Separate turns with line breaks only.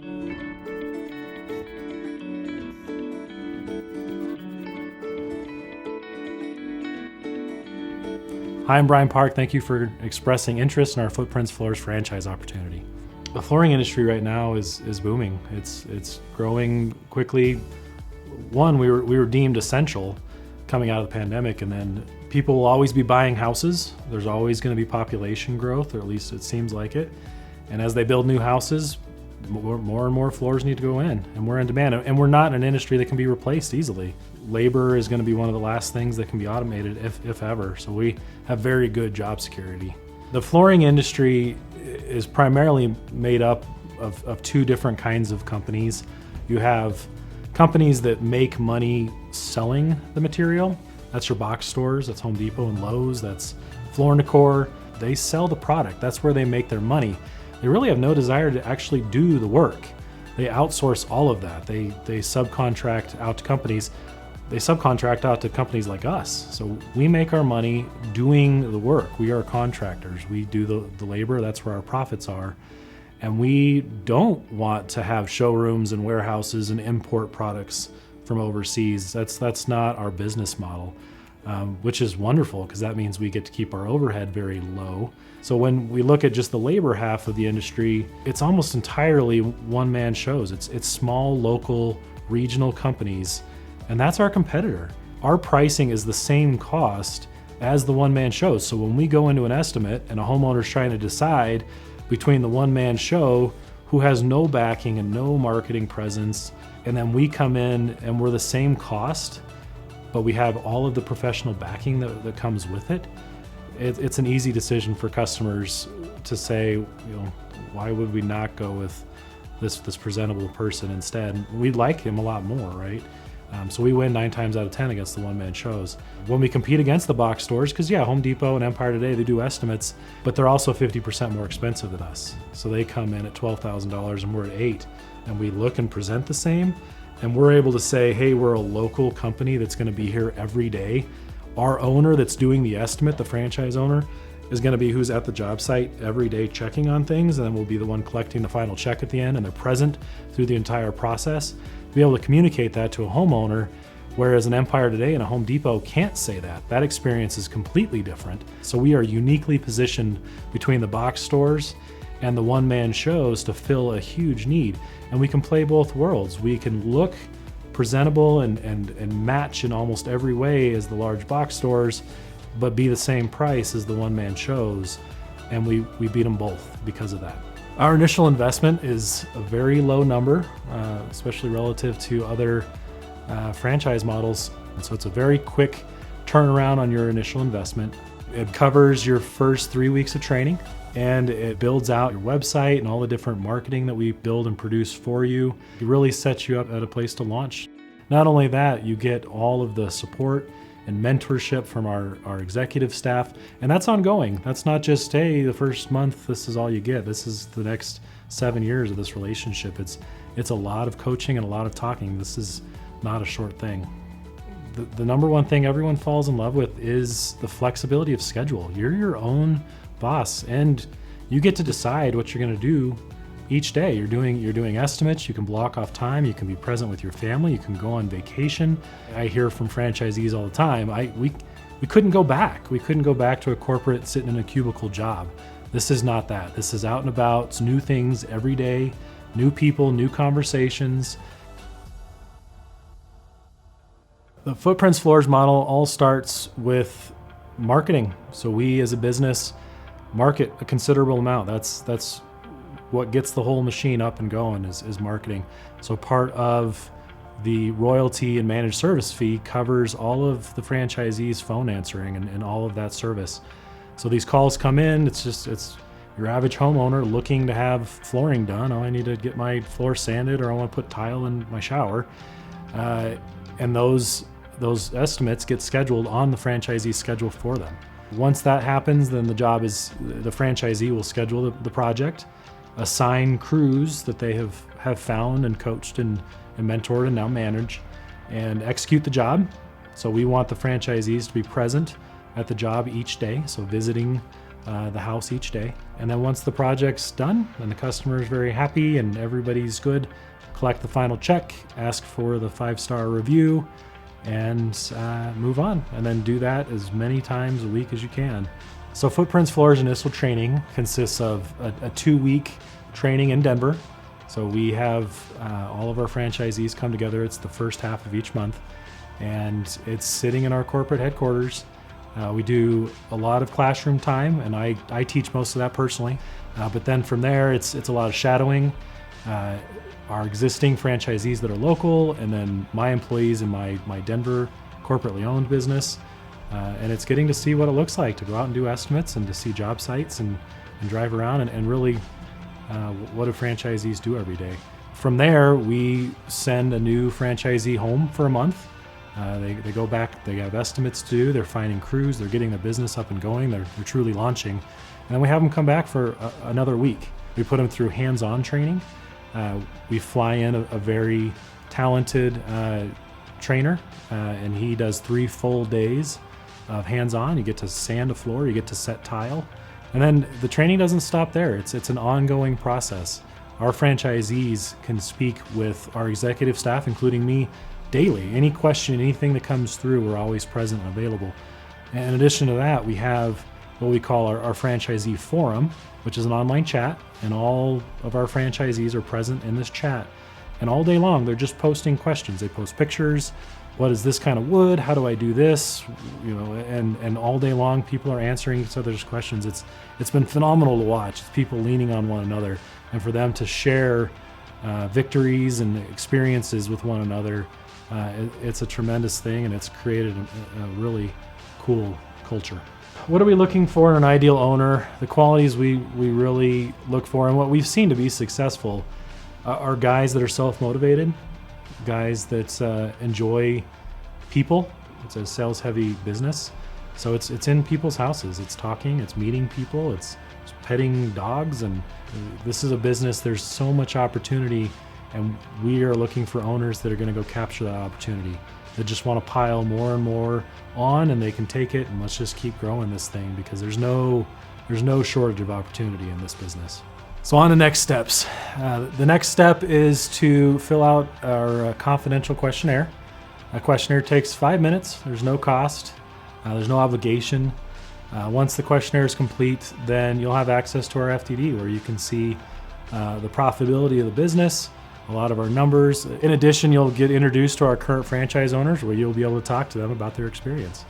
Hi, I'm Brian Park. Thank you for expressing interest in our Footprints Floors franchise opportunity. The flooring industry right now is booming. It's growing quickly. One, we were deemed essential coming out of the pandemic, and then people will always be buying houses. There's always going to be population growth, or at least it seems like it. And as they build new houses, more and more floors need to go in, and we're in demand. And we're not an industry that can be replaced easily. Labor is going to be one of the last things that can be automated, if ever. So we have very good job security. The flooring industry is primarily made up of two different kinds of companies. You have companies that make money selling the material. That's your box stores, that's Home Depot and Lowe's, that's Floor & Decor. They sell the product, that's where they make their money. They really have no desire to actually do the work. They outsource all of that. They subcontract out to companies. They subcontract out to companies like us. So we make our money doing the work. We are contractors. We do the labor, that's where our profits are. And we don't want to have showrooms and warehouses and import products from overseas. That's not our business model, which is wonderful because that means we get to keep our overhead very low. So when we look at just the labor half of the industry, it's almost entirely one-man shows. It's small, local, regional companies, and that's our competitor. Our pricing is the same cost as the one-man shows. So when we go into an estimate and a homeowner's trying to decide between the one-man show who has no backing and no marketing presence, and then we come in and we're the same cost, but we have all of the professional backing that comes with it, it's an easy decision for customers to say, why would we not go with this presentable person instead? We like him a lot more, right? So we win 9 times out of 10 against the one-man shows. When we compete against the box stores, because Home Depot and Empire Today, they do estimates, but they're also 50% more expensive than us. So they come in at $12,000 and we're at $8,000, and we look and present the same, and we're able to say, hey, we're a local company that's gonna be here every day. Our owner that's doing the estimate, the franchise owner, is gonna be who's at the job site every day checking on things, and then we'll be the one collecting the final check at the end, and they're present through the entire process. To be able to communicate that to a homeowner, whereas an Empire Today and a Home Depot can't say that. That experience is completely different. So we are uniquely positioned between the box stores and the one-man shows to fill a huge need. And we can play both worlds. We can look presentable and match in almost every way as the large box stores, but be the same price as the one-man shows. And we beat them both because of that. Our initial investment is a very low number, especially relative to other franchise models. And so it's a very quick turnaround on your initial investment. It covers your first 3 weeks of training, and it builds out your website and all the different marketing that we build and produce for you. It really sets you up at a place to launch. Not only that, you get all of the support and mentorship from our executive staff, and that's ongoing. That's not just, hey, the first month, this is all you get. This is the next 7 years of this relationship. It's a lot of coaching and a lot of talking. This is not a short thing. The number one thing everyone falls in love with is the flexibility of schedule. You're your own boss, and you get to decide what you're gonna do each day. You're doing estimates, you can block off time, you can be present with your family, you can go on vacation. I hear from franchisees all the time, we couldn't go back. We couldn't go back to a corporate sitting in a cubicle job. This is not that. This is out and about, it's new things every day, new people, new conversations. The Footprints Floors model all starts with marketing. So we as a business market a considerable amount. That's what gets the whole machine up and going is marketing. So part of the royalty and managed service fee covers all of the franchisees' phone answering and all of that service. So these calls come in, it's your average homeowner looking to have flooring done. Oh, I need to get my floor sanded, or I want to put tile in my shower. And those estimates get scheduled on the franchisee's schedule for them. Once that happens, then the job is the franchisee will schedule the project, assign crews that they have found and coached and mentored and now manage, and execute the job. So we want the franchisees to be present at the job each day, so visiting the house each day. And then once the project's done and the customer is very happy and everybody's good, collect the final check, ask for the 5-star review, and move on. And then do that as many times a week as you can. So Footprints Floors initial training consists of a 2-week training in Denver. So we have all of our franchisees come together. It's the first half of each month, and it's sitting in our corporate headquarters. We do a lot of classroom time, and I teach most of that personally. But then from there, it's a lot of shadowing. Our existing franchisees that are local, and then my employees in my Denver corporately owned business. And it's getting to see what it looks like to go out and do estimates and to see job sites and drive around and really what do franchisees do every day. From there, we send a new franchisee home for a month. They go back, they have estimates to do, they're finding crews, they're getting the business up and going, they're truly launching. And then we have them come back for another week. We put them through hands-on training. We fly in a very talented trainer, and he does 3 full days of hands-on. You get to sand a floor, you get to set tile, and then the training doesn't stop there. It's an ongoing process. Our franchisees can speak with our executive staff, including me, daily. Any question, anything that comes through, we're always present and available. And in addition to that, we have what we call our franchisee forum, which is an online chat, and all of our franchisees are present in this chat. And all day long, they're just posting questions. They post pictures. What is this kind of wood? How do I do this? You know, and all day long, people are answering each other's questions. It's been phenomenal to watch. It's people leaning on one another, and for them to share victories and experiences with one another. It's a tremendous thing, and it's created a really cool culture. What are we looking for in an ideal owner? The qualities we really look for, and what we've seen to be successful, are guys that are self-motivated, guys that enjoy people. It's a sales-heavy business, so it's in people's houses. It's talking, it's meeting people, it's petting dogs, and this is a business. There's so much opportunity, and we are looking for owners that are going to go capture that opportunity. They just want to pile more and more on, and they can take it, and let's just keep growing this thing, because there's no shortage of opportunity in this business. So on to next steps. The next step is to fill out our confidential questionnaire. A questionnaire takes 5 minutes. There's no cost. There's no obligation. Once the questionnaire is complete, then you'll have access to our FDD, where you can see the profitability of the business, a lot of our numbers. In addition, you'll get introduced to our current franchise owners, where you'll be able to talk to them about their experience.